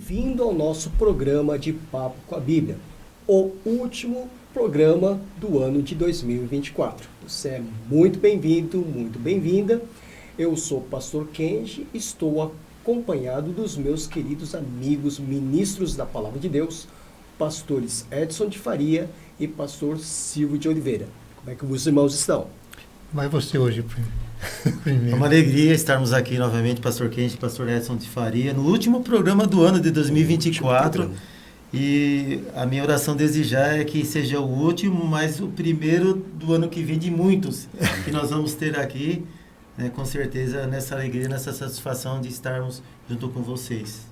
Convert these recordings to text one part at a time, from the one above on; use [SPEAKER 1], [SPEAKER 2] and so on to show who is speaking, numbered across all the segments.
[SPEAKER 1] bem-vindo ao nosso programa de Papo com a Bíblia, o último programa do ano de 2024. Você é muito bem-vindo, muito bem-vinda. Eu sou o pastor Kenji, estou acompanhado dos meus queridos amigos ministros da Palavra de Deus, pastores Edson de Faria e pastor Silvio de Oliveira. Como é que os irmãos estão?
[SPEAKER 2] Vai você hoje primeiro.
[SPEAKER 3] É uma alegria estarmos aqui novamente, pastor Kenji, pastor Edson de Faria, no último programa do ano de 2024. E a minha oração desde já é que seja o último, mas o primeiro do ano que vem de muitos que nós vamos ter aqui, né, com certeza, nessa alegria, nessa satisfação de estarmos junto com vocês.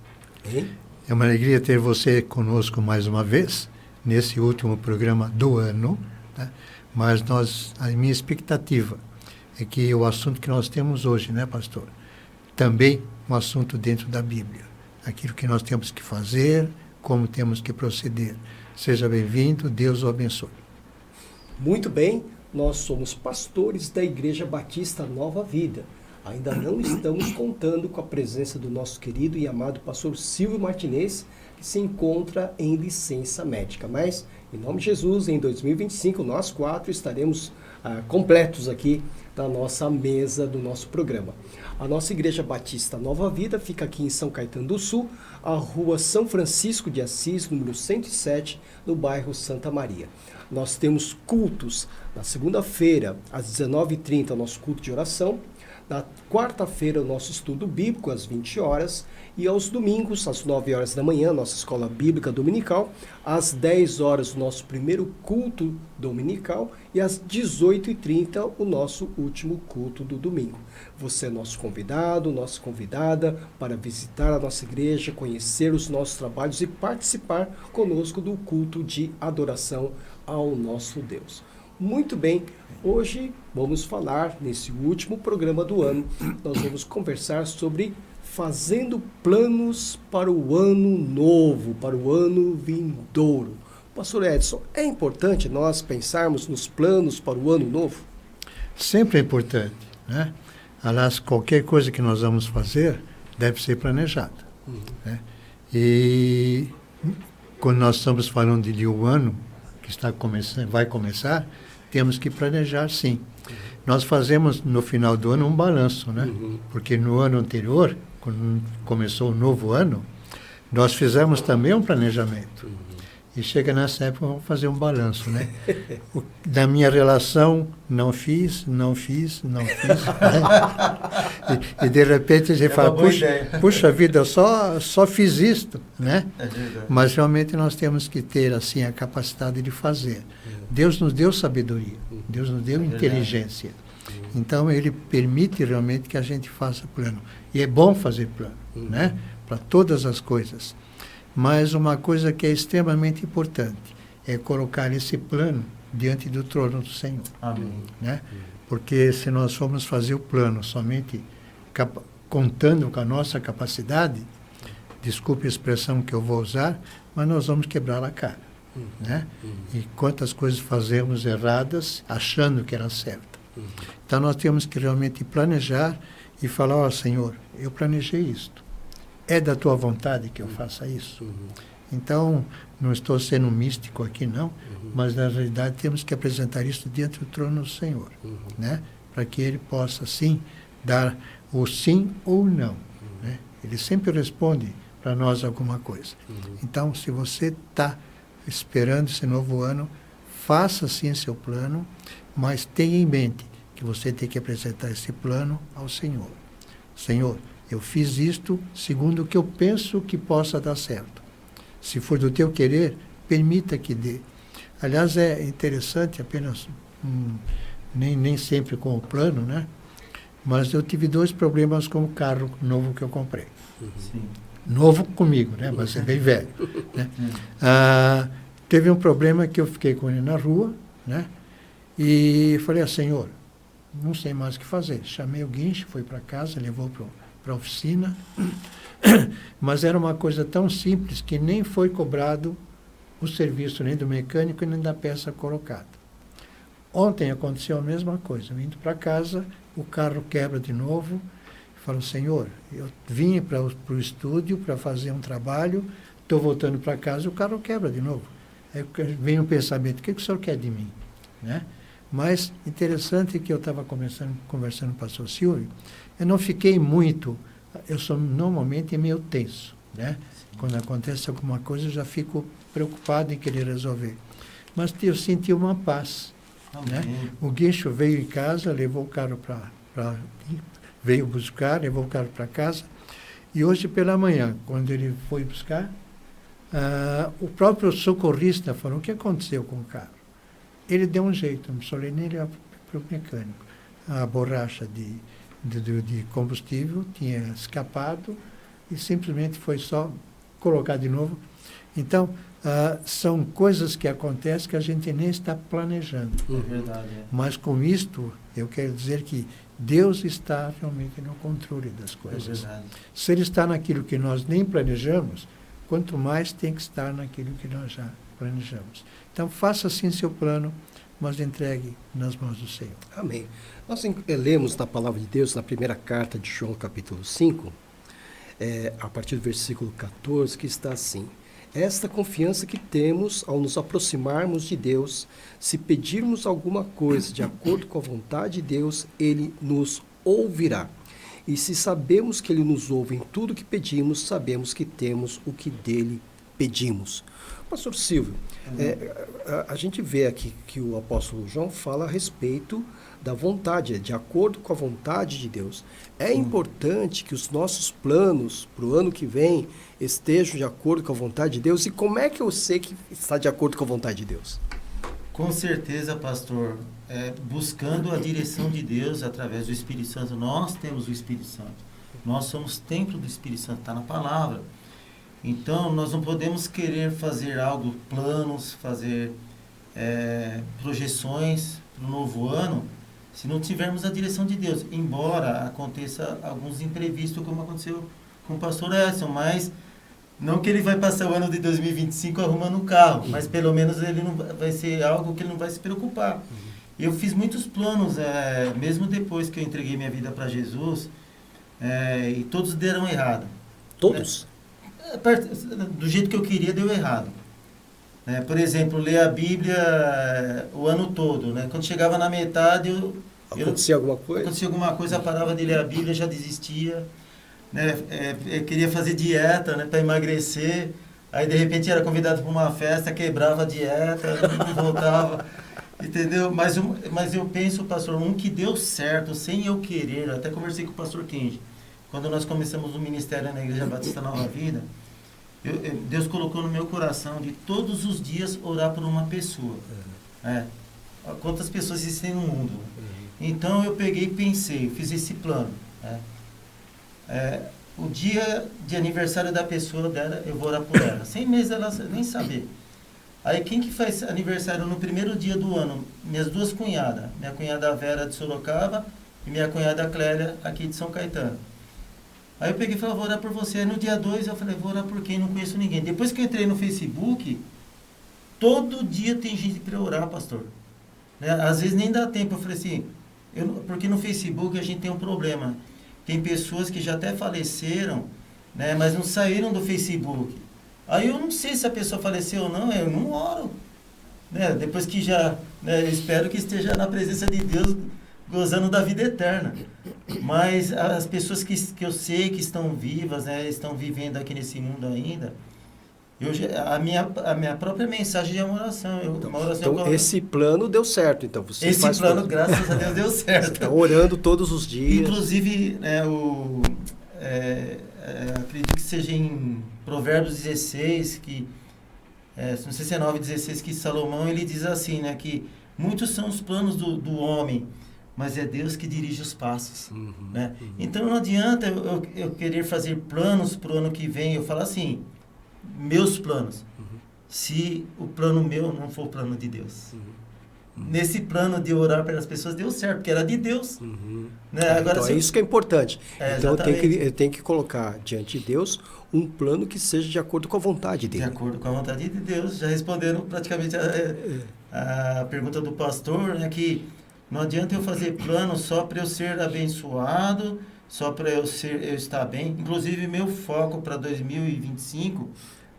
[SPEAKER 2] É uma alegria ter você conosco mais uma vez, nesse último programa do ano, né? Mas a minha expectativa é que o assunto que nós temos hoje, né, pastor? Também um assunto dentro da Bíblia. Aquilo que nós temos que fazer, como temos que proceder. Seja bem-vindo, Deus o abençoe.
[SPEAKER 1] Muito bem, nós somos pastores da Igreja Batista Nova Vida. Ainda não estamos contando com a presença do nosso querido e amado pastor Silvio Martinez, que se encontra em licença médica. Mas, em nome de Jesus, em 2025, nós quatro estaremos completos aqui da nossa mesa do nosso programa. A nossa Igreja Batista Nova Vida fica aqui em São Caetano do Sul, a rua São Francisco de Assis, número 107, no bairro Santa Maria. Nós temos cultos na segunda-feira, às 19h30, o nosso culto de oração. Na quarta-feira, o nosso estudo bíblico, às 20 horas. E aos domingos, às 9 horas da manhã, nossa escola bíblica dominical. Às 10 horas, o nosso primeiro culto dominical. E às 18h30, o nosso último culto do domingo. Você é nosso convidado, nossa convidada, para visitar a nossa igreja, conhecer os nossos trabalhos e participar conosco do culto de adoração ao nosso Deus. Muito bem, hoje vamos falar, nesse último programa do ano, nós vamos conversar sobre fazendo planos para o ano novo, para o ano vindouro. Pastor Edson, é importante nós pensarmos nos planos para o ano novo?
[SPEAKER 2] Sempre é importante, né? Aliás, qualquer coisa que nós vamos fazer deve ser planejada. Né? E quando nós estamos falando de um ano que está começando, vai começar, temos que planejar, sim. Nós fazemos no final do ano um balanço, né? Porque no ano anterior, quando começou o novo ano, nós fizemos também um planejamento. E chega nessa época, vamos fazer um balanço, né? Da minha relação, não fiz. Né? E de repente a gente fala, puxa vida, eu só fiz isto, né? Mas realmente nós temos que ter assim a capacidade de fazer. Deus nos deu sabedoria, Deus nos deu inteligência. Então ele permite realmente que a gente faça plano. E é bom fazer plano, né? Para todas as coisas. Mas uma coisa que é extremamente importante é colocar esse plano diante do trono do Senhor.
[SPEAKER 3] Amém.
[SPEAKER 2] Né? Porque se nós formos fazer o plano somente contando com a nossa capacidade, desculpe a expressão que eu vou usar, mas nós vamos quebrar a cara. Né? E quantas coisas fazemos erradas achando que era certa. Então nós temos que realmente planejar e falar, ó Senhor, eu planejei isto. É da tua vontade que eu faça isso? Então, não estou sendo místico aqui, não, mas na realidade temos que apresentar isso diante do trono do Senhor, né? Para que Ele possa, sim, dar o sim ou não. Né? Ele sempre responde para nós alguma coisa. Então, se você está esperando esse novo ano, faça sim seu plano, mas tenha em mente que você tem que apresentar esse plano ao Senhor. Senhor, eu fiz isto segundo o que eu penso que possa dar certo. Se for do teu querer, permita que dê. Aliás, é interessante, apenas nem sempre com o plano, né? Mas eu tive 2 problemas com o carro novo que eu comprei.
[SPEAKER 3] Sim.
[SPEAKER 2] Novo comigo, né? Mas é bem velho. Né? Teve um problema que eu fiquei com ele na rua, né? E falei, Senhor, não sei mais o que fazer. Chamei o guincho, fui para casa, levou para a oficina, mas era uma coisa tão simples que nem foi cobrado o serviço nem do mecânico nem da peça colocada. Ontem aconteceu a mesma coisa, eu indo para casa, o carro quebra de novo, Falo, Senhor, eu vim para o estúdio para fazer um trabalho, estou voltando para casa e o carro quebra de novo. Aí vem o pensamento, o que o senhor quer de mim? Né? Mas interessante que eu estava conversando com o pastor Silvio, eu não fiquei muito, eu sou normalmente meio tenso, né? Quando acontece alguma coisa eu já fico preocupado em querer resolver. Mas eu senti uma paz. Né? O guincho veio em casa, levou o carro veio buscar, levou o carro para casa, e hoje pela manhã, quando ele foi buscar, o próprio socorrista falou, o que aconteceu com o carro? Ele deu um jeito, eu falei nele para o mecânico. A borracha de combustível tinha escapado e simplesmente foi só colocar de novo. Então, são coisas que acontecem que a gente nem está planejando.
[SPEAKER 3] É verdade.
[SPEAKER 2] Mas com isto, eu quero dizer que Deus está realmente no controle das coisas.
[SPEAKER 3] É verdade.
[SPEAKER 2] Se Ele está naquilo que nós nem planejamos, quanto mais tem que estar naquilo que nós já planejamos. Então, faça assim seu plano, mas entregue nas mãos do Senhor.
[SPEAKER 1] Amém. Nós lemos na palavra de Deus, na primeira carta de João, capítulo 5, a partir do versículo 14, que está assim: esta confiança que temos ao nos aproximarmos de Deus, se pedirmos alguma coisa de acordo com a vontade de Deus, Ele nos ouvirá. E se sabemos que Ele nos ouve em tudo que pedimos, sabemos que temos o que dele pedimos. Pastor Silvio, a gente vê aqui que o apóstolo João fala a respeito da vontade, de acordo com a vontade de Deus. É importante que os nossos planos para o ano que vem estejam de acordo com a vontade de Deus. E como é que eu sei que está de acordo com a vontade de Deus?
[SPEAKER 3] Com certeza, pastor, buscando a direção de Deus através do Espírito Santo. Nós temos o Espírito Santo. Nós somos templo do Espírito Santo, está na palavra. Então, nós não podemos querer fazer algo, planos, fazer projeções para o novo ano, se não tivermos a direção de Deus. Embora aconteça alguns imprevistos, como aconteceu com o pastor Edson, mas não que ele vai passar o ano de 2025 arrumando o carro, mas pelo menos ele não vai ser algo que ele não vai se preocupar. Eu fiz muitos planos, mesmo depois que eu entreguei minha vida para Jesus, e todos deram errado.
[SPEAKER 1] Todos?
[SPEAKER 3] Do jeito que eu queria, deu errado. Por exemplo, ler a Bíblia o ano todo. Quando chegava na metade,
[SPEAKER 1] acontecia alguma coisa?
[SPEAKER 3] Acontecia alguma coisa, eu parava de ler a Bíblia, já desistia. Eu queria fazer dieta, para emagrecer. Aí, de repente, era convidado para uma festa, quebrava a dieta, não voltava. Entendeu? Mas eu penso, pastor, que deu certo, sem eu querer. Eu até conversei com o pastor Kenji. Quando nós começamos o ministério na Igreja Batista Nova Vida, Deus colocou no meu coração de todos os dias orar por uma pessoa. Quantas pessoas existem no mundo? Então eu peguei e pensei, fiz esse plano. O dia de aniversário da pessoa dela, eu vou orar por ela. 100 meses ela nem saber. Aí quem que faz aniversário no primeiro dia do ano? Minhas duas cunhadas. Minha cunhada Vera de Sorocaba e minha cunhada Clélia aqui de São Caetano. Aí eu peguei e falei, vou orar por você. Aí no dia 2 eu falei, vou orar por quem? Não conheço ninguém. Depois que eu entrei no Facebook, todo dia tem gente para orar, pastor. Às vezes nem dá tempo. Eu falei assim, porque no Facebook a gente tem um problema. Tem pessoas que já até faleceram, mas não saíram do Facebook. Aí eu não sei se a pessoa faleceu ou não, eu não oro. Depois que já, eu espero que esteja na presença de Deus, gozando da vida eterna. Mas as pessoas que eu sei que estão vivas, estão vivendo aqui nesse mundo ainda, a minha própria mensagem é uma oração.
[SPEAKER 1] Então esse plano deu certo. Então você
[SPEAKER 3] esse plano, graças a Deus, deu certo. Você
[SPEAKER 1] está orando todos os dias.
[SPEAKER 3] Inclusive, acredito que seja em Provérbios 16, não sei se é 9:16, que Salomão ele diz assim, que muitos são os planos do homem, mas é Deus que dirige os passos. Então não adianta eu querer fazer planos para o ano que vem, eu falar assim, meus planos, se o plano meu não for o plano de Deus. Nesse plano de orar pelas pessoas deu certo, porque era de Deus.
[SPEAKER 1] Agora, então é isso que é importante. Então eu tenho que colocar diante de Deus um plano que seja de acordo com a vontade dele.
[SPEAKER 3] De acordo com a vontade de Deus. Já respondendo praticamente a pergunta do pastor, que não adianta eu fazer plano só para eu ser abençoado, só para eu estar bem. Inclusive, meu foco para 2025,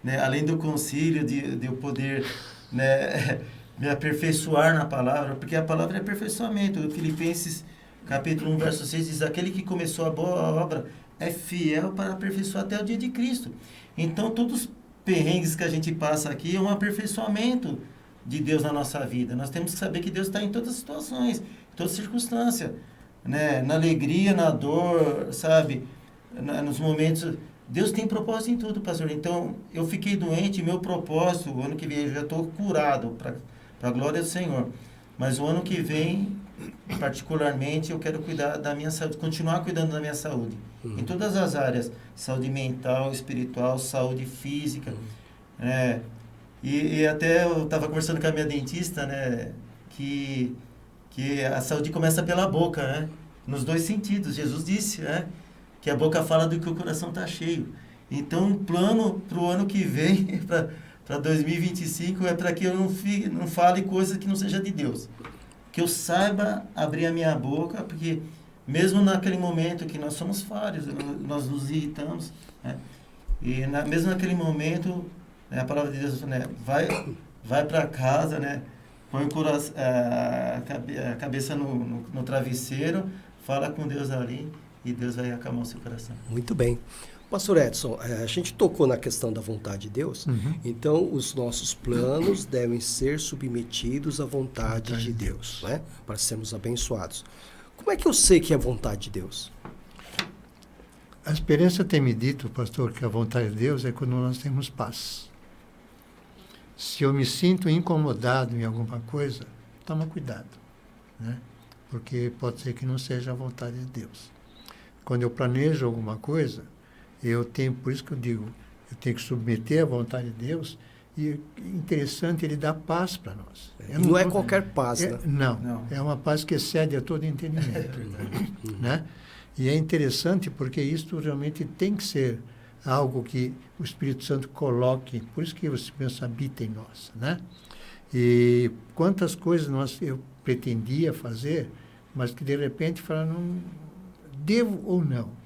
[SPEAKER 3] né, além do concílio, de eu poder, né, me aperfeiçoar na palavra, porque a palavra é aperfeiçoamento. Filipenses capítulo 1, verso 6 diz: aquele que começou a boa obra é fiel para aperfeiçoar até o dia de Cristo. Então, todos os perrengues que a gente passa aqui é um aperfeiçoamento de Deus na nossa vida. Nós temos que saber que Deus está em todas as situações, em todas as circunstâncias, né? Na alegria, na dor, sabe? Nos momentos... Deus tem propósito em tudo, pastor. Então, eu fiquei doente, meu propósito, o ano que vem, eu já estou curado, para a glória do Senhor. Mas o ano que vem, particularmente, eu quero cuidar da minha saúde, continuar cuidando da minha saúde. Em todas as áreas, saúde mental, espiritual, saúde física, né? E até eu estava conversando com a minha dentista, né, que a saúde começa pela boca, né? Nos dois sentidos. Jesus disse, né, que a boca fala do que o coração está cheio. Então, o plano para o ano que vem, para 2025, é para que eu não fale coisas que não seja de Deus. Que eu saiba abrir a minha boca, porque mesmo naquele momento que nós somos falhos, nós nos irritamos, né? E mesmo naquele momento, né, a palavra de Deus, né, vai para casa, né, põe o coração, a cabeça no travesseiro, fala com Deus ali e Deus vai acalmar o seu coração.
[SPEAKER 1] Muito bem. Pastor Edson, a gente tocou na questão da vontade de Deus, então os nossos planos devem ser submetidos à vontade de Deus, né? Para sermos abençoados. Como é que eu sei que é a vontade de Deus?
[SPEAKER 2] A experiência tem me dito, pastor, que a vontade de Deus é quando nós temos paz. Se eu me sinto incomodado em alguma coisa, toma cuidado, né? Porque pode ser que não seja a vontade de Deus. Quando eu planejo alguma coisa, por isso que eu digo, eu tenho que submeter à vontade de Deus, e interessante, ele dá paz para nós.
[SPEAKER 1] Não é qualquer paz, né?
[SPEAKER 2] Não, é uma paz que excede a todo entendimento. Né? E é interessante porque isso realmente tem que ser algo que o Espírito Santo coloque, por isso que o Espírito Santo habita em nós. Né? E quantas coisas eu pretendia fazer, mas que de repente falaram, não devo ou não.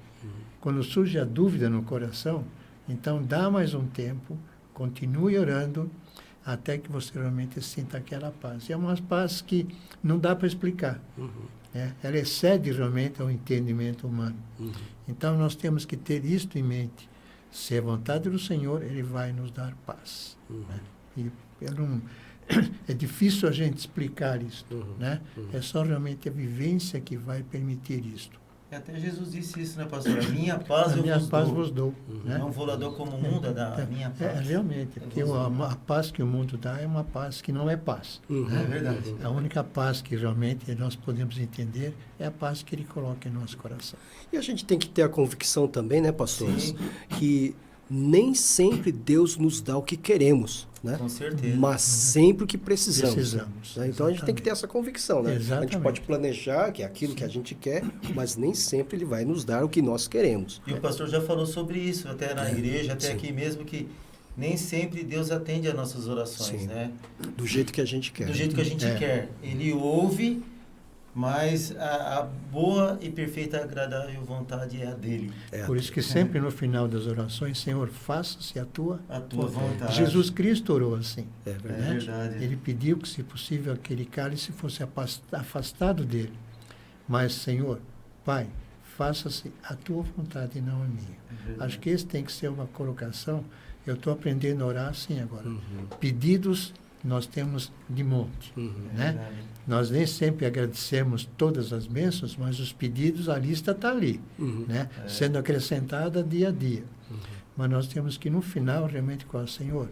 [SPEAKER 2] Quando surge a dúvida no coração, então dá mais um tempo, continue orando, até que você realmente sinta aquela paz. É uma paz que não dá para explicar. Né? Ela excede realmente ao entendimento humano. Então nós temos que ter isto em mente. Se é vontade do Senhor, Ele vai nos dar paz. Né? E é difícil a gente explicar isso. Né? É só realmente a vivência que vai permitir isto.
[SPEAKER 3] E até Jesus disse isso, né, pastor? A minha paz
[SPEAKER 2] vos dou. Né?
[SPEAKER 3] Não vou lá dou como o mundo dá, a minha paz.
[SPEAKER 2] Realmente, porque a paz que o mundo dá é uma paz que não é paz. Né?
[SPEAKER 3] É verdade.
[SPEAKER 2] A única paz que realmente nós podemos entender é a paz que Ele coloca em nosso coração.
[SPEAKER 1] E a gente tem que ter a convicção também, né, pastores,
[SPEAKER 3] Sim.
[SPEAKER 1] que nem sempre Deus nos dá o que queremos, né?
[SPEAKER 3] Com certeza.
[SPEAKER 1] Mas sempre o que precisamos.
[SPEAKER 2] Precisamos,
[SPEAKER 1] Então a gente tem que ter essa convicção, né?
[SPEAKER 2] Exatamente.
[SPEAKER 1] A gente pode planejar que é aquilo que a gente quer, mas nem sempre Ele vai nos dar o que nós queremos.
[SPEAKER 3] E o pastor já falou sobre isso, até na igreja, até aqui mesmo, que nem sempre Deus atende às nossas orações, né?
[SPEAKER 1] Do jeito que a gente quer.
[SPEAKER 3] Do jeito que a gente quer. Ele ouve, mas a boa e perfeita agradável vontade é a dele.
[SPEAKER 2] Por isso que sempre no final das orações, Senhor, faça-se a tua
[SPEAKER 3] vontade.
[SPEAKER 2] Jesus Cristo orou assim.
[SPEAKER 1] É verdade.
[SPEAKER 3] É verdade.
[SPEAKER 2] Ele pediu que, se possível, aquele cálice fosse afastado dele. Mas, Senhor, Pai, faça-se a tua vontade e não a minha. Acho que esse tem que ser uma colocação. Eu estou aprendendo a orar assim agora. Pedidos nós temos de monte. Né? Nós nem sempre agradecemos todas as bênçãos, mas os pedidos, a lista está ali, né? Sendo acrescentada dia a dia. Mas nós temos que, no final, realmente, com o Senhor,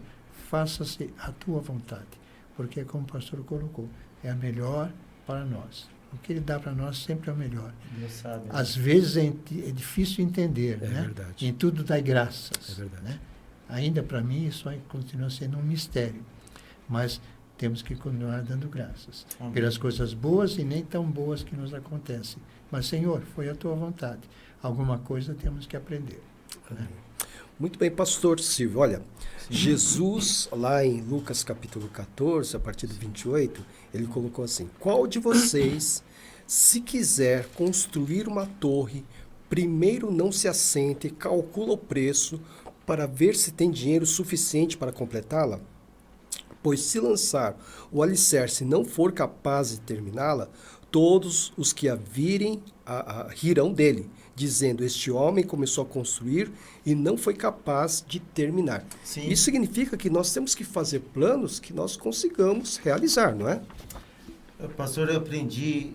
[SPEAKER 2] faça-se a tua vontade. Porque, como o pastor colocou, é a melhor para nós. O que Ele dá para nós sempre é o melhor.
[SPEAKER 3] Deus sabe, né?
[SPEAKER 2] Às vezes é difícil entender, né?
[SPEAKER 1] Verdade.
[SPEAKER 2] Em tudo dai graças.
[SPEAKER 1] É verdade.
[SPEAKER 2] Né? Ainda para mim isso continua sendo um mistério. Mas temos que continuar dando graças pelas coisas boas e nem tão boas que nos acontecem. Mas, Senhor, foi a tua vontade. Alguma coisa temos que aprender. Né?
[SPEAKER 1] Muito bem, pastor Silvio. Olha, Jesus, lá em Lucas capítulo 14, a partir do 28, ele colocou assim: qual de vocês, se quiser construir uma torre, primeiro não se assente, calcula o preço para ver se tem dinheiro suficiente para completá-la? Pois se lançar o alicerce e não for capaz de terminá-la, todos os que a virem rirão dele, dizendo: este homem começou a construir e não foi capaz de terminar.
[SPEAKER 3] Sim.
[SPEAKER 1] Isso significa que nós temos que fazer planos que nós consigamos realizar, não é?
[SPEAKER 3] Pastor, eu aprendi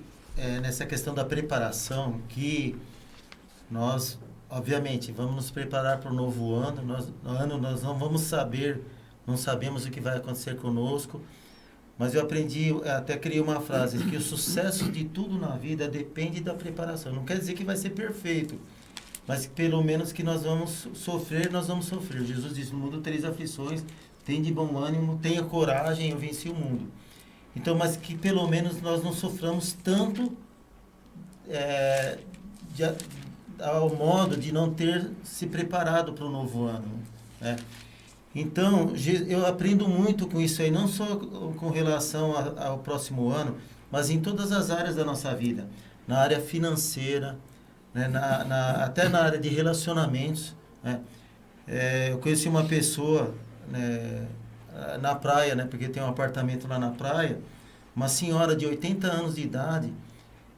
[SPEAKER 3] nessa questão da preparação que nós, obviamente, vamos nos preparar para o novo ano. Nós não vamos saber, não sabemos o que vai acontecer conosco, mas eu aprendi, até criei uma frase, que o sucesso de tudo na vida depende da preparação. Não quer dizer que vai ser perfeito, mas pelo menos que nós vamos sofrer. Jesus disse: no mundo 3 aflições, tem de bom ânimo, tenha coragem, eu venci o mundo. Então, mas que pelo menos nós não soframos tanto ao modo de não ter se preparado para o novo ano, né? Então, eu aprendo muito com isso aí, não só com relação ao próximo ano, mas em todas as áreas da nossa vida. Na área financeira, né? Até na área de relacionamentos, né? Eu conheci uma pessoa, né, na praia, né, porque tem um apartamento lá na praia, uma senhora de 80 anos de idade,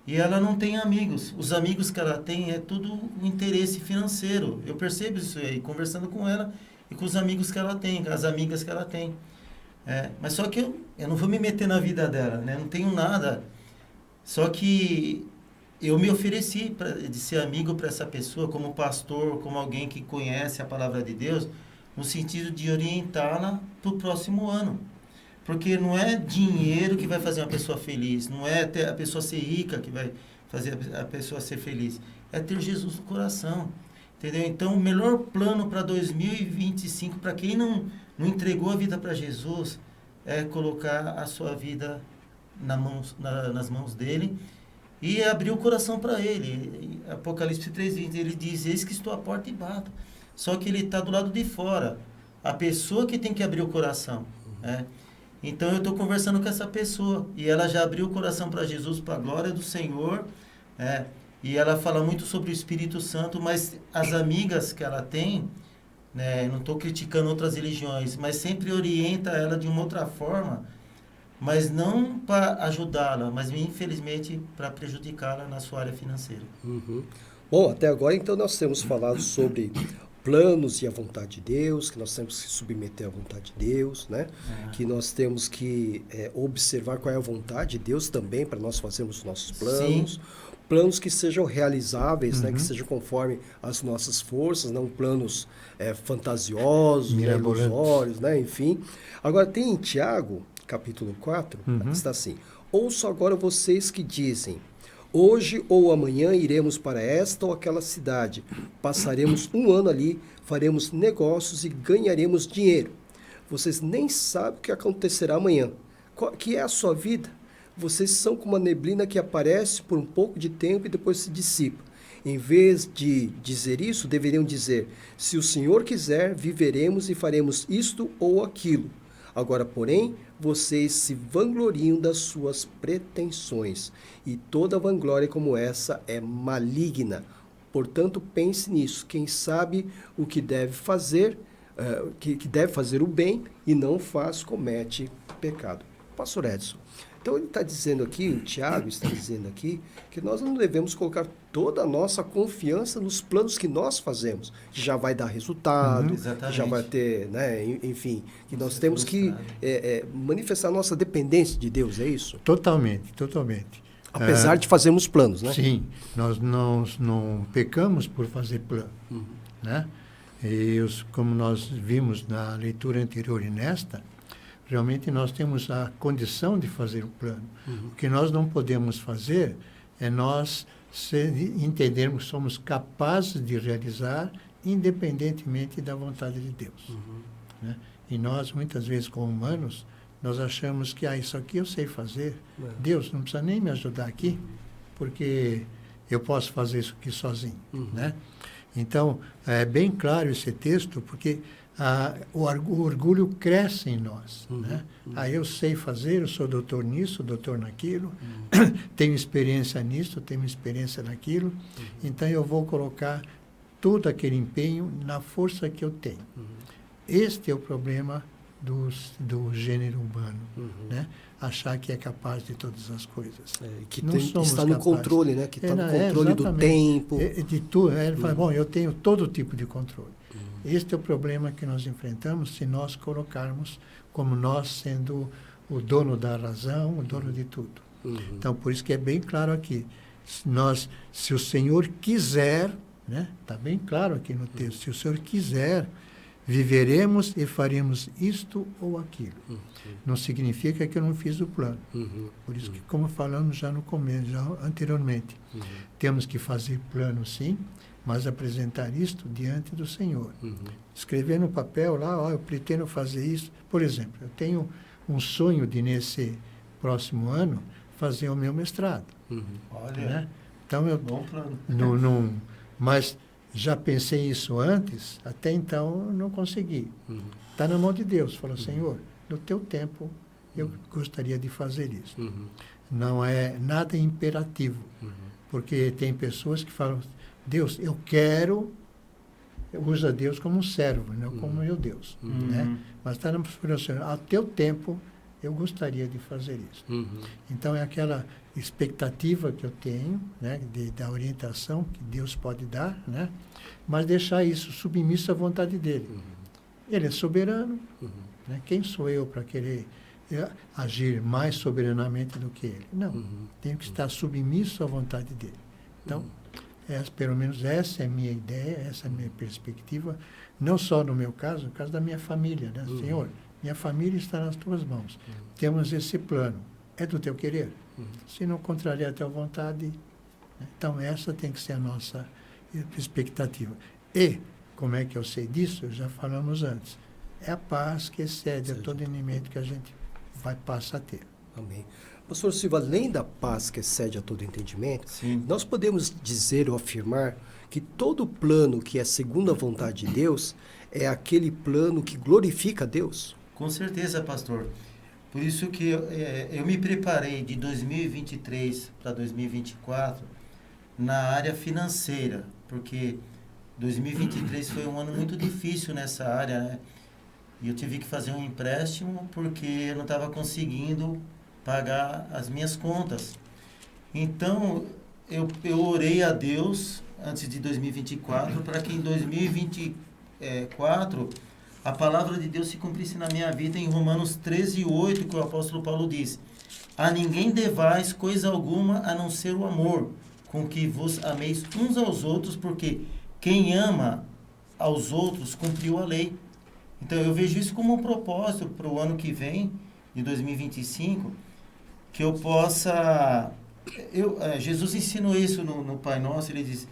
[SPEAKER 3] e ela não tem amigos. Os amigos que ela tem é tudo um interesse financeiro. Eu percebo isso aí, conversando com ela e com os amigos que ela tem, as amigas que ela tem. Mas só que eu não vou me meter na vida dela, né? Não tenho nada. Só que eu me ofereci de ser amigo para essa pessoa, como pastor, como alguém que conhece a palavra de Deus, no sentido de orientá-la para o próximo ano. Porque não é dinheiro que vai fazer uma pessoa feliz, não é ter a pessoa ser rica que vai fazer a pessoa ser feliz, é ter Jesus no coração. Entendeu? Então, o melhor plano para 2025, para quem não entregou a vida para Jesus, é colocar a sua vida nas mãos dele e abrir o coração para ele. Apocalipse 3:20, ele diz: eis que estou à porta e bato. Só que ele está do lado de fora. A pessoa que tem que abrir o coração. Então, eu estou conversando com essa pessoa e ela já abriu o coração para Jesus, para a glória do Senhor. E ela fala muito sobre o Espírito Santo, mas as amigas que ela tem, né, não estou criticando outras religiões, mas sempre orienta ela de uma outra forma, mas não para ajudá-la, mas infelizmente para prejudicá-la na sua área financeira.
[SPEAKER 1] Uhum. Bom, até agora então nós temos falado sobre planos e a vontade de Deus, que nós temos que submeter à vontade de Deus, né? Que nós temos que observar qual é a vontade de Deus também para nós fazermos os nossos planos. Sim. Planos que sejam realizáveis, né? Que sejam conforme as nossas forças, não planos fantasiosos, ilusórios, né? Enfim. Agora tem em Tiago, capítulo 4, está assim: ouço agora vocês que dizem: hoje ou amanhã iremos para esta ou aquela cidade, passaremos um ano ali, faremos negócios e ganharemos dinheiro. Vocês nem sabem o que acontecerá amanhã. Que é a sua vida? Vocês são como uma neblina que aparece por um pouco de tempo e depois se dissipa. Em vez de dizer isso, deveriam dizer: se o Senhor quiser, viveremos e faremos isto ou aquilo. Agora, porém, vocês se vangloriam das suas pretensões, e toda vanglória como essa é maligna. Portanto, pense nisso. Quem sabe o que deve fazer, que deve fazer o bem e não faz, comete pecado. Pastor Edson, então ele está dizendo aqui, o Tiago está dizendo aqui, que nós não devemos colocar toda a nossa confiança nos planos que nós fazemos, que já vai dar resultado, que já vai ter, né, enfim, que nós temos que manifestar a nossa dependência de Deus, é isso?
[SPEAKER 2] Totalmente, totalmente.
[SPEAKER 1] Apesar de fazermos planos, né?
[SPEAKER 2] Sim, nós não pecamos por fazer plano, né? E como nós vimos na leitura anterior e nesta, realmente nós temos a condição de fazer um plano. O que nós não podemos fazer é nós entendermos que somos capazes de realizar independentemente da vontade de Deus. Né? E nós, muitas vezes, como humanos, nós achamos que isso aqui eu sei fazer. Deus não precisa nem me ajudar aqui, porque eu posso fazer isso aqui sozinho. Né? Então, é bem claro esse texto, porque o orgulho cresce em nós. Né? Eu sei fazer, eu sou doutor nisso, doutor naquilo, tenho experiência nisso, tenho experiência naquilo, então eu vou colocar todo aquele empenho na força que eu tenho. Este é o problema do gênero humano, né? Achar que é capaz de todas as coisas.
[SPEAKER 1] Que está no controle, né? Que está no controle do tempo.
[SPEAKER 2] De tudo. Ele fala, bom, eu tenho todo tipo de controle. Este é o problema que nós enfrentamos se nós colocarmos como nós sendo o dono da razão, o dono de tudo. Então, por isso que é bem claro aqui. Se o Senhor quiser, né? Está bem claro aqui no texto, se o Senhor quiser, viveremos e faremos isto ou aquilo. Não significa que eu não fiz o plano. Por isso que, como falamos já no começo, já anteriormente, temos que fazer plano sim, mas apresentar isto diante do Senhor. Escrever no papel lá, eu pretendo fazer isso. Por exemplo, eu tenho um sonho de, nesse próximo ano, fazer o meu mestrado.
[SPEAKER 3] Olha,
[SPEAKER 2] né? Então,
[SPEAKER 3] bom plano.
[SPEAKER 2] Mas já pensei isso antes, até então não consegui. Está na mão de Deus. Falou, Senhor, no teu tempo eu gostaria de fazer isso. Não é nada imperativo, porque tem pessoas que falam, Deus, eu quero, usa Deus como um servo, não como meu Deus. Né? Mas está na mão do Senhor, ao teu tempo eu gostaria de fazer isso. Então é aquela expectativa que eu tenho, né, da orientação que Deus pode dar, né, mas deixar isso submisso à vontade dele. Ele é soberano, né, quem sou eu para querer agir mais soberanamente do que ele? Não, tenho que estar submisso à vontade dele. Então, pelo menos essa é a minha ideia, essa é a minha perspectiva, não só no meu caso, no caso da minha família, né, Senhor, minha família está nas tuas mãos. Temos esse plano. É do teu querer. Se não contrariar a tua vontade, né? Então essa tem que ser a nossa expectativa. E, como é que eu sei disso? Já falamos antes. É a paz que excede a todo entendimento que a gente passa a ter.
[SPEAKER 1] Amém. Pastor Silva, além da paz que excede a todo entendimento, nós podemos dizer ou afirmar que todo plano que é segundo a vontade de Deus é aquele plano que glorifica a Deus?
[SPEAKER 3] Com certeza, pastor. Por isso que eu me preparei de 2023 para 2024 na área financeira, porque 2023 foi um ano muito difícil nessa área, né? E eu tive que fazer um empréstimo porque eu não estava conseguindo pagar as minhas contas. Então, eu orei a Deus antes de 2024 para que em 2024 a palavra de Deus se cumprisse na minha vida em Romanos 13:8, que o apóstolo Paulo diz: a ninguém devais coisa alguma a não ser o amor, com que vos ameis uns aos outros, porque quem ama aos outros cumpriu a lei. Então eu vejo isso como um propósito para o ano que vem, de 2025, que eu possa... Jesus ensinou isso no Pai Nosso, ele diz...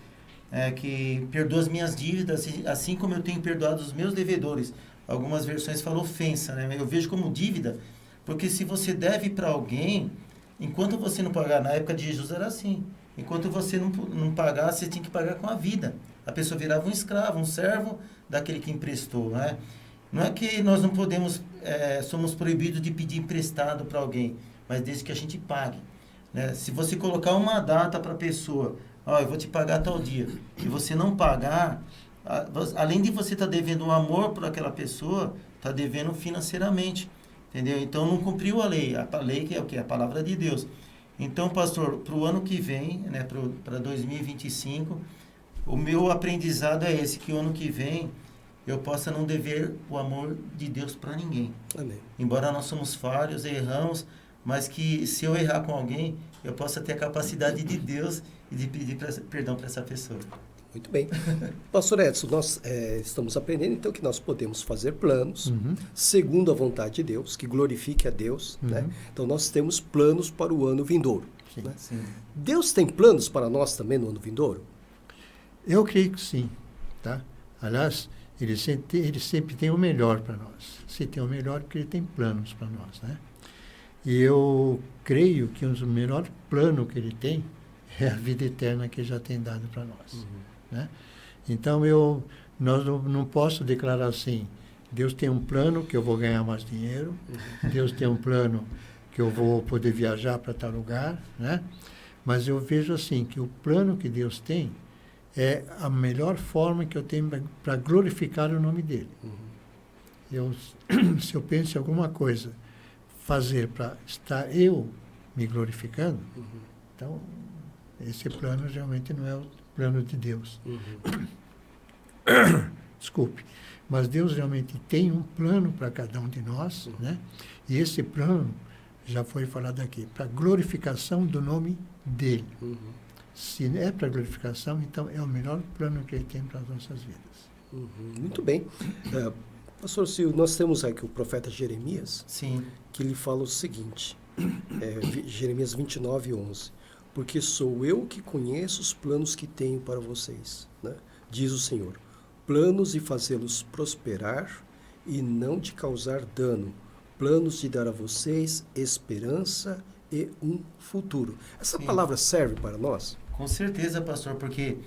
[SPEAKER 3] que perdoa as minhas dívidas, assim como eu tenho perdoado os meus devedores. Algumas versões falam ofensa, né? Eu vejo como dívida, porque se você deve para alguém, enquanto você não pagar, na época de Jesus era assim, enquanto você não pagar, você tinha que pagar com a vida. A pessoa virava um escravo, um servo daquele que emprestou, né? Não é que nós não podemos, somos proibidos de pedir emprestado para alguém, mas desde que a gente pague, né? Se você colocar uma data para a pessoa, eu vou te pagar tal dia, e você não pagar, além de você estar devendo um amor por aquela pessoa, está devendo financeiramente, entendeu? Então não cumpriu a lei que é o quê? A palavra de Deus. Então, pastor, para o ano que vem, né, para 2025, o meu aprendizado é esse, que o ano que vem eu possa não dever o amor de Deus para ninguém.
[SPEAKER 1] Amém.
[SPEAKER 3] Embora nós somos falhos, erramos, mas que se eu errar com alguém, eu possa ter a capacidade de Deus e de pedir perdão para essa pessoa.
[SPEAKER 1] Muito bem. Pastor Edson, nós estamos aprendendo então que nós podemos fazer planos segundo a vontade de Deus, que glorifique a Deus, né? Então nós temos planos para o ano vindouro.
[SPEAKER 2] Sim,
[SPEAKER 1] né?
[SPEAKER 3] Sim.
[SPEAKER 1] Deus tem planos para nós também no ano vindouro?
[SPEAKER 2] Eu creio que sim, tá? Aliás, ele sempre tem o melhor para nós. Se tem o melhor, porque ele tem planos para nós, né? E eu creio que o melhor plano que ele tem é a vida eterna que ele já tem dado para nós. Né? Então, nós não posso declarar assim, Deus tem um plano que eu vou ganhar mais dinheiro, Deus tem um plano que eu vou poder viajar para tal lugar, né? Mas eu vejo assim, que o plano que Deus tem é a melhor forma que eu tenho para glorificar o nome dele. Se eu penso em alguma coisa fazer para estar eu me glorificando, então esse plano realmente não é o plano de Deus. Desculpe. Mas Deus realmente tem um plano para cada um de nós, né? E esse plano já foi falado aqui, para glorificação do nome dele. Se é para glorificação, então é o melhor plano que ele tem para as nossas vidas.
[SPEAKER 1] Muito bem. Pastor Silvio, nós temos aqui o profeta Jeremias,
[SPEAKER 3] Sim.
[SPEAKER 1] que ele fala o seguinte, Jeremias 29:11, porque sou eu que conheço os planos que tenho para vocês, né? Diz o Senhor, planos de fazê-los prosperar e não de causar dano, planos de dar a vocês esperança e um futuro. Essa palavra serve para nós?
[SPEAKER 3] Com certeza, pastor, porque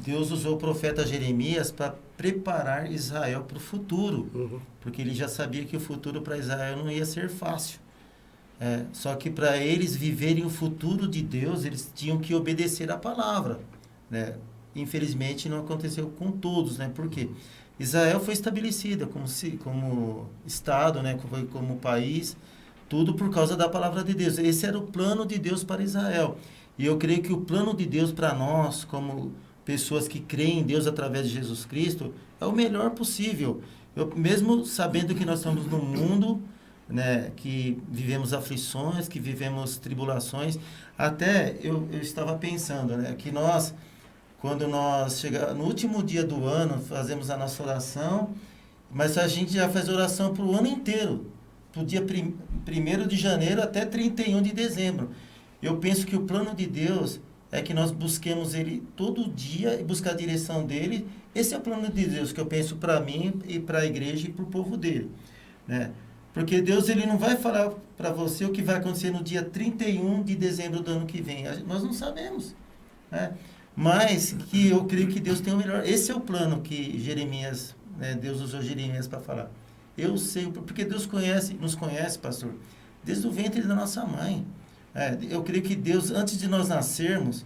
[SPEAKER 3] Deus usou o profeta Jeremias para preparar Israel para o futuro, porque ele já sabia que o futuro para Israel não ia ser fácil. Só que para eles viverem o futuro de Deus, eles tinham que obedecer a palavra, né? Infelizmente não aconteceu com todos, né? Porque Israel foi estabelecida como Estado, né? como país, tudo por causa da palavra de Deus. Esse era o plano de Deus para Israel. E eu creio que o plano de Deus para nós, como pessoas que creem em Deus através de Jesus Cristo, é o melhor possível. Mesmo sabendo que nós estamos num mundo, né, que vivemos aflições, que vivemos tribulações, até eu estava pensando, né, que nós, quando nós chegamos no último dia do ano, fazemos a nossa oração, mas a gente já faz oração para o ano inteiro, para o dia 1º de janeiro até 31 de dezembro. Eu penso que o plano de Deus é que nós busquemos Ele todo dia e buscar a direção dEle. Esse é o plano de Deus que eu penso para mim e para a igreja e para o povo dEle, né? Porque Deus, Ele não vai falar para você o que vai acontecer no dia 31 de dezembro do ano que vem. Nós não sabemos, né? Mas que eu creio que Deus tem o melhor. Esse é o plano que Jeremias, né, Deus usou Jeremias para falar. Eu sei, porque Deus nos conhece, pastor, desde o ventre da nossa mãe. Eu creio que Deus, antes de nós nascermos,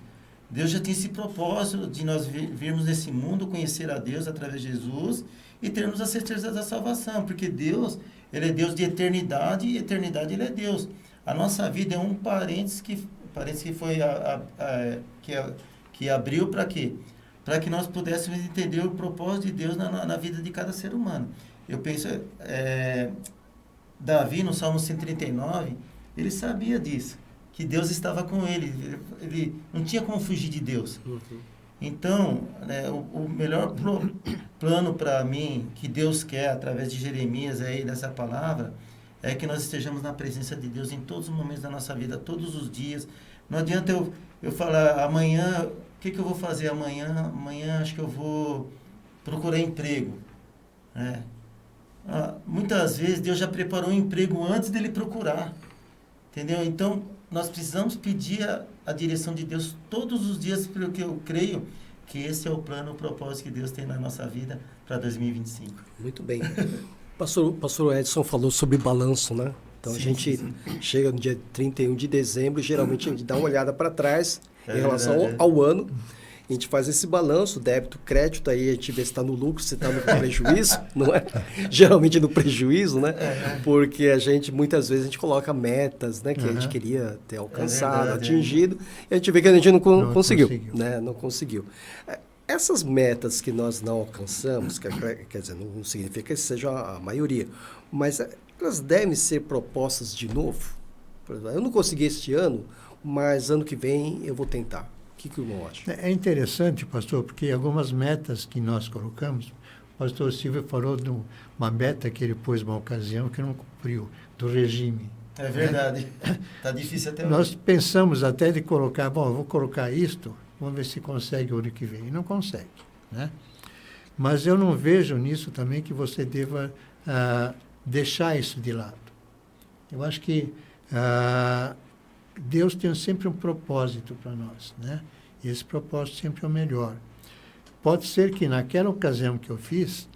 [SPEAKER 3] Deus já tinha esse propósito de nós virmos nesse mundo, conhecer a Deus através de Jesus e termos a certeza da salvação, porque Deus, Ele é Deus de eternidade e eternidade Ele é Deus. A nossa vida é um parênteses que foi que abriu para quê? Para que nós pudéssemos entender o propósito de Deus na vida de cada ser humano. Eu penso, Davi, no Salmo 139, ele sabia disso, que Deus estava com ele não tinha como fugir de Deus. Então, o melhor plano para mim, que Deus quer, através de Jeremias, aí, dessa palavra, é que nós estejamos na presença de Deus em todos os momentos da nossa vida, todos os dias. Não adianta eu falar, amanhã, o que eu vou fazer amanhã? Amanhã acho que eu vou procurar emprego, né? Muitas vezes Deus já preparou um emprego antes dele procurar, entendeu? Então, nós precisamos pedir a direção de Deus todos os dias, porque eu creio que esse é o plano, o propósito que Deus tem na nossa vida para 2025.
[SPEAKER 1] Muito bem. Pastor Edson falou sobre balanço, né? Então, a gente chega no dia 31 de dezembro, geralmente a gente dá uma olhada para trás em relação ao ano. A gente faz esse balanço, débito, crédito, aí a gente vê se está no lucro, se está no prejuízo, não é? Geralmente no prejuízo, né? Porque muitas vezes a gente coloca metas, né? Que a gente queria ter alcançado, atingido, e a gente vê que a gente não conseguiu, né? Não conseguiu. Essas metas que nós não alcançamos, quer dizer, não significa que seja a maioria, mas elas devem ser propostas de novo. Por exemplo, eu não consegui este ano, mas ano que vem eu vou tentar. O que o irmão acha?
[SPEAKER 2] É interessante, pastor, porque algumas metas que nós colocamos, o pastor Silvio falou de uma meta que ele pôs numa ocasião que não cumpriu, do regime.
[SPEAKER 3] É verdade. Está difícil até hoje.
[SPEAKER 2] Nós pensamos até de colocar, eu vou colocar isto, vamos ver se consegue o ano que vem. E não consegue, né? Mas eu não vejo nisso também que você deva deixar isso de lado. Eu acho que Deus tem sempre um propósito para nós, né? E esse propósito sempre é o melhor. pode ser que naquela ocasião que eu fiz,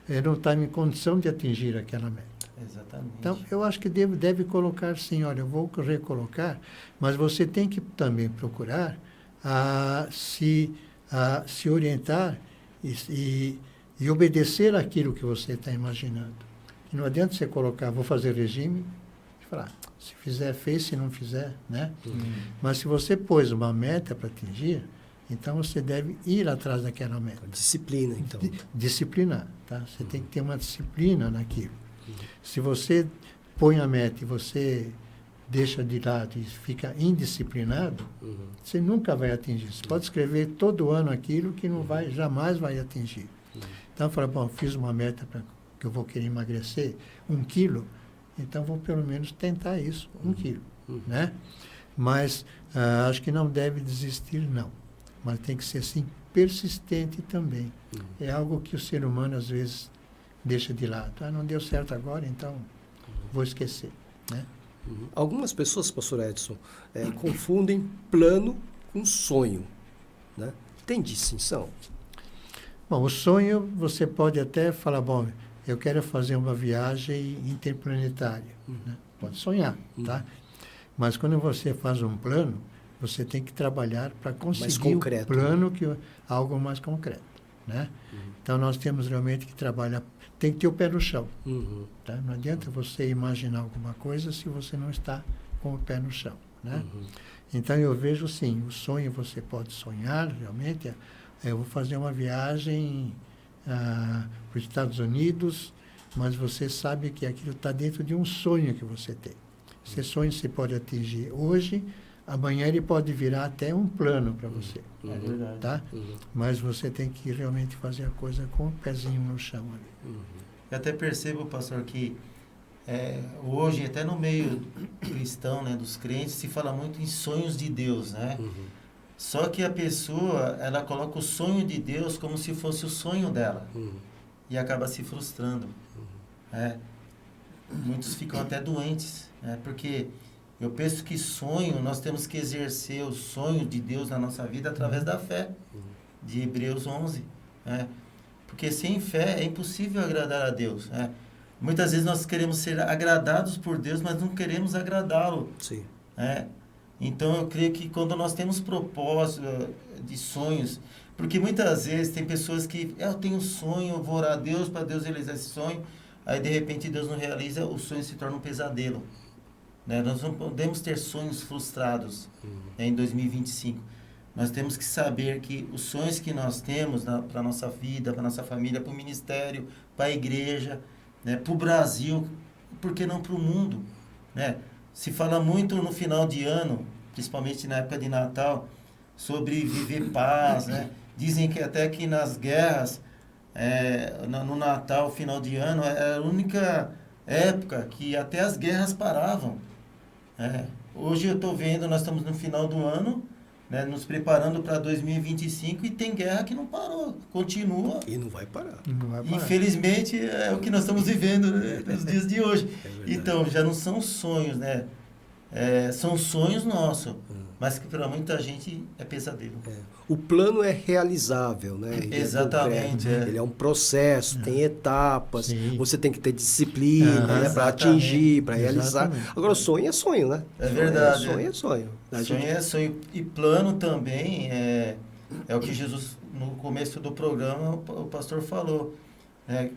[SPEAKER 2] eu não estava em condição de atingir aquela meta.
[SPEAKER 3] Exatamente.
[SPEAKER 2] Então, eu acho que deve colocar sim, olha, eu vou recolocar, mas você tem que também procurar se orientar e obedecer aquilo que você está imaginando. E não adianta você colocar, vou fazer regime, e falar, se fizer, fez, se não fizer, né? Mas se você pôs uma meta para atingir, então você deve ir atrás daquela meta.
[SPEAKER 1] Disciplina, então.
[SPEAKER 2] Disciplinar, tá? Você tem que ter uma disciplina naquilo. Se você põe a meta e você deixa de lado e fica indisciplinado, você nunca vai atingir. Você pode escrever todo ano aquilo que jamais vai atingir. Então, fala, bom, fiz uma meta que eu vou querer emagrecer 1 quilo, então vou pelo menos tentar isso, 1 quilo, né? Mas acho que não deve desistir, não. Mas tem que ser, assim, persistente também. É algo que o ser humano, às vezes, deixa de lado. Não deu certo agora, então vou esquecer, né?
[SPEAKER 1] Algumas pessoas, pastor Edson, confundem plano com sonho, né? Tem distinção?
[SPEAKER 2] Bom, o sonho, você pode até falar, bom, eu quero fazer uma viagem interplanetária, né? Pode sonhar, tá? Mas quando você faz um plano, você tem que trabalhar para conseguir o plano, algo mais concreto, né? Então, nós temos realmente que trabalhar, tem que ter o pé no chão, tá? Não adianta você imaginar alguma coisa se você não está com o pé no chão, né? Então, eu vejo, sim, o sonho você pode sonhar, realmente, eu vou fazer uma viagem para os Estados Unidos, mas você sabe que aquilo está dentro de um sonho que você tem. Esse sonho você pode atingir hoje, amanhã ele pode virar até um plano para você.
[SPEAKER 3] É verdade.
[SPEAKER 2] Tá? Mas você tem que realmente fazer a coisa com o pezinho no chão ali.
[SPEAKER 3] Eu até percebo, pastor, que hoje, até no meio cristão, né, dos crentes, se fala muito em sonhos de Deus, né? Só que a pessoa, ela coloca o sonho de Deus como se fosse o sonho dela. E acaba se frustrando. Muitos ficam até doentes, né? Porque eu penso que sonho, nós temos que exercer o sonho de Deus na nossa vida através da fé. De Hebreus 11. Porque sem fé é impossível agradar a Deus, né? Muitas vezes nós queremos ser agradados por Deus, mas não queremos agradá-lo.
[SPEAKER 1] Sim.
[SPEAKER 3] Então, eu creio que quando nós temos propósito de sonhos, porque muitas vezes tem pessoas que, eu tenho um sonho, eu vou orar a Deus para Deus realizar esse sonho, aí de repente Deus não realiza, o sonho se torna um pesadelo. Né? Nós não podemos ter sonhos frustrados em 2025. Nós temos que saber que os sonhos que nós temos para a nossa vida, para a nossa família, para o ministério, para a igreja, né? Para o Brasil, por que não para o mundo? Né? Se fala muito no final de ano, principalmente na época de Natal, sobre viver paz, né? Dizem que até que nas guerras, no Natal, final de ano, é a única época que até as guerras paravam. Hoje eu estou vendo, nós estamos no final do ano, né, nos preparando para 2025 e tem guerra que não parou, continua.
[SPEAKER 1] E não vai parar.
[SPEAKER 3] Infelizmente é o que nós estamos vivendo, né, nos dias de hoje. Então, já não são sonhos, né? São sonhos nossos, mas que para muita gente é pesadelo.
[SPEAKER 1] O plano é realizável, né? Ele
[SPEAKER 3] Exatamente.
[SPEAKER 1] Ele é um processo, tem etapas,
[SPEAKER 2] Sim.
[SPEAKER 1] você tem que ter disciplina, né, para atingir, para realizar.
[SPEAKER 2] Exatamente.
[SPEAKER 1] Agora, sonho é sonho, né?
[SPEAKER 3] É verdade.
[SPEAKER 1] Sonho é sonho.
[SPEAKER 3] Sonho é sonho. E plano também é o que Jesus, no começo do programa, o pastor falou.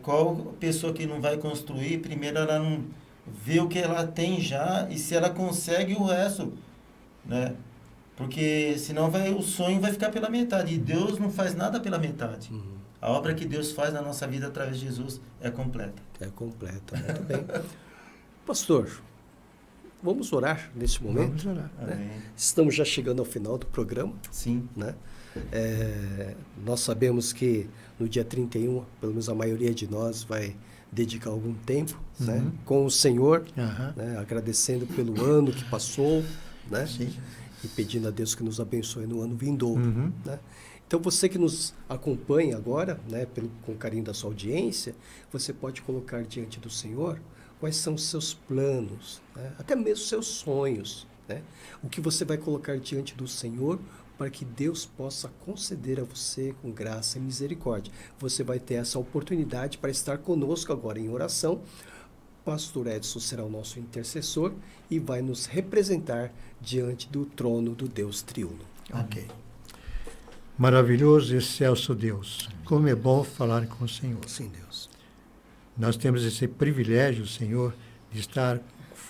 [SPEAKER 3] Qual pessoa que não vai construir, primeiro ela não vê o que ela tem já e se ela consegue o resto, né? Porque senão o sonho vai ficar pela metade. E Deus não faz nada pela metade. A obra que Deus faz na nossa vida através de Jesus é completa.
[SPEAKER 1] É completa, muito bem. Pastor, vamos orar nesse momento?
[SPEAKER 2] Vamos orar.
[SPEAKER 3] Amém.
[SPEAKER 1] Estamos já chegando ao final do programa,
[SPEAKER 3] Sim.
[SPEAKER 1] né? Nós sabemos que no dia 31, pelo menos a maioria de nós vai dedicar algum tempo, né, com o Senhor, né, agradecendo pelo ano que passou, né?
[SPEAKER 2] Sim.
[SPEAKER 1] E pedindo a Deus que nos abençoe no ano vindouro, né? Então, você que nos acompanha agora, né, com o carinho da sua audiência, você pode colocar diante do Senhor quais são os seus planos, né? Até mesmo seus sonhos, né? O que você vai colocar diante do Senhor para que Deus possa conceder a você com graça e misericórdia. Você vai ter essa oportunidade para estar conosco agora em oração. Pastor Edson será o nosso intercessor e vai nos representar diante do trono do Deus triuno.
[SPEAKER 2] Ok. Maravilhoso e excelso Deus. Como é bom falar com o Senhor.
[SPEAKER 1] Sim, Deus.
[SPEAKER 2] Nós temos esse privilégio, Senhor, de estar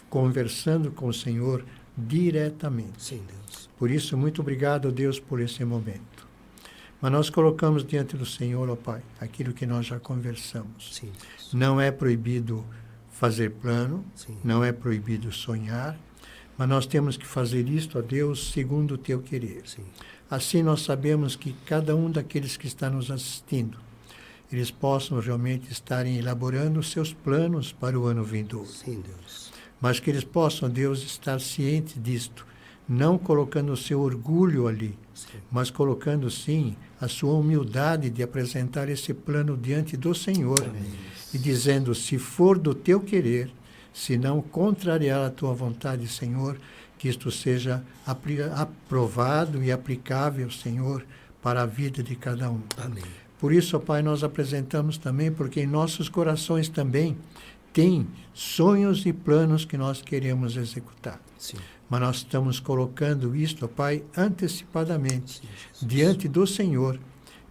[SPEAKER 2] conversando com o Senhor diretamente.
[SPEAKER 1] Sim, Deus.
[SPEAKER 2] Por isso, muito obrigado, Deus, por esse momento. Mas nós colocamos diante do Senhor, ó Pai, aquilo que nós já conversamos.
[SPEAKER 1] Sim, Deus.
[SPEAKER 2] Não é proibido fazer plano,
[SPEAKER 1] Sim.
[SPEAKER 2] não é proibido sonhar, mas nós temos que fazer isto, ó Deus, segundo o Teu querer.
[SPEAKER 1] Sim.
[SPEAKER 2] Assim nós sabemos que cada um daqueles que está nos assistindo, eles possam realmente estarem elaborando os seus planos para o ano vindouro.
[SPEAKER 1] Sim, Deus.
[SPEAKER 2] Mas que eles possam, Deus, estar cientes disto, não colocando o seu orgulho ali,
[SPEAKER 1] Sim.
[SPEAKER 2] mas colocando, sim, a sua humildade de apresentar esse plano diante do Senhor.
[SPEAKER 1] Amém.
[SPEAKER 2] E dizendo, se for do Teu querer, se não contrariar a Tua vontade, Senhor, que isto seja aprovado e aplicável, Senhor, para a vida de cada um.
[SPEAKER 1] Amém.
[SPEAKER 2] Por isso, ó Pai, nós apresentamos também, porque em nossos corações também tem sonhos e planos que nós queremos executar.
[SPEAKER 1] Sim.
[SPEAKER 2] Mas nós estamos colocando isto, ó Pai, antecipadamente,
[SPEAKER 1] Sim, Jesus.
[SPEAKER 2] diante do Senhor,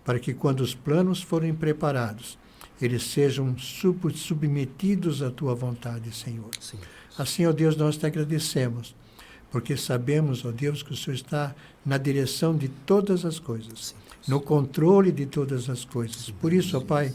[SPEAKER 2] para que quando os planos forem preparados, eles sejam submetidos à Tua vontade, Senhor.
[SPEAKER 1] Sim.
[SPEAKER 2] Assim, ó Deus, nós te agradecemos, porque sabemos, ó Deus, que o Senhor está na direção de todas as coisas,
[SPEAKER 1] Sim, Deus.
[SPEAKER 2] no controle de todas as coisas. Por isso, ó Pai,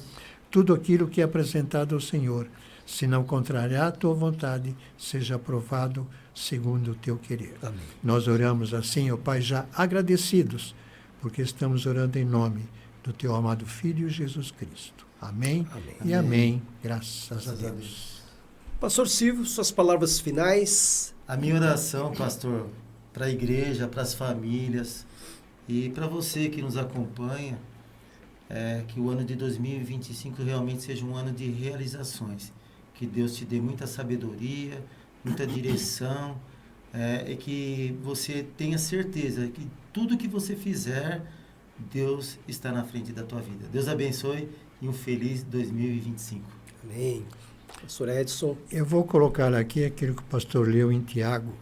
[SPEAKER 2] tudo aquilo que é apresentado ao Senhor, se não contrariar a Tua vontade, seja aprovado segundo o Teu querer.
[SPEAKER 1] Amém.
[SPEAKER 2] Nós oramos assim, ó Pai, já agradecidos, porque estamos orando em nome do Teu amado Filho Jesus Cristo. Amém,
[SPEAKER 1] Amém.
[SPEAKER 2] e amém. Graças a
[SPEAKER 3] Graças a
[SPEAKER 2] Deus.
[SPEAKER 1] Pastor Silvio, suas palavras finais.
[SPEAKER 3] A minha oração, pastor, para a igreja, para as famílias e para você que nos acompanha, é que o ano de 2025 realmente seja um ano de realizações. Que Deus te dê muita sabedoria, muita direção, e que você tenha certeza que tudo que você fizer, Deus está na frente da tua vida. Deus abençoe e um feliz 2025.
[SPEAKER 1] Amém. Pastor Edson.
[SPEAKER 2] Eu vou colocar aqui aquilo que o pastor leu em Tiago.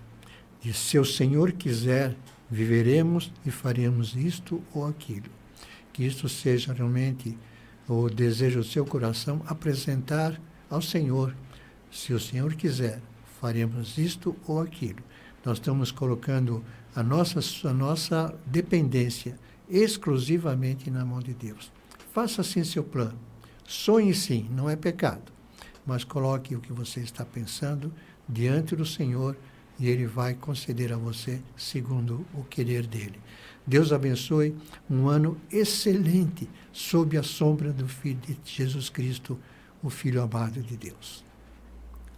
[SPEAKER 2] Diz, se o Senhor quiser, viveremos e faremos isto ou aquilo. Que isto seja realmente o desejo do seu coração, apresentar ao Senhor. Se o Senhor quiser, faremos isto ou aquilo. Nós estamos colocando a nossa dependência exclusivamente na mão de Deus. Faça assim seu plano. Sonhe sim, não é pecado. Mas coloque o que você está pensando diante do Senhor e Ele vai conceder a você segundo o querer dEle. Deus abençoe um ano excelente sob a sombra do Filho de Jesus Cristo, o Filho amado de Deus.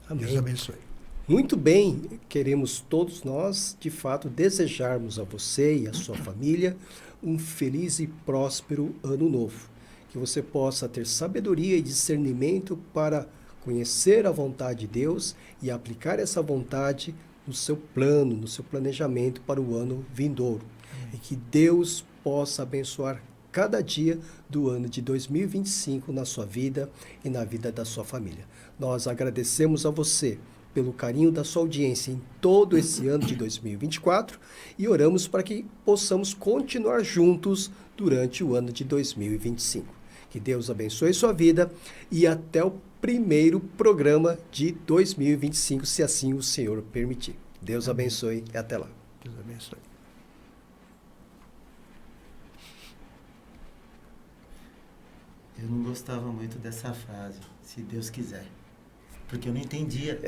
[SPEAKER 1] Amém.
[SPEAKER 2] Deus abençoe.
[SPEAKER 1] Muito bem, queremos todos nós, de fato, desejarmos a você e a sua família um feliz e próspero ano novo. Que você possa ter sabedoria e discernimento para conhecer a vontade de Deus e aplicar essa vontade no seu plano, no seu planejamento para o ano vindouro. E que Deus possa abençoar cada dia do ano de 2025 na sua vida e na vida da sua família. Nós agradecemos a você pelo carinho da sua audiência em todo esse ano de 2024 e oramos para que possamos continuar juntos durante o ano de 2025. Que Deus abençoe sua vida e até o primeiro programa de 2025, se assim o Senhor permitir. Deus abençoe e até lá.
[SPEAKER 2] Deus abençoe.
[SPEAKER 3] Eu não gostava muito dessa frase, se Deus quiser, porque eu não entendia.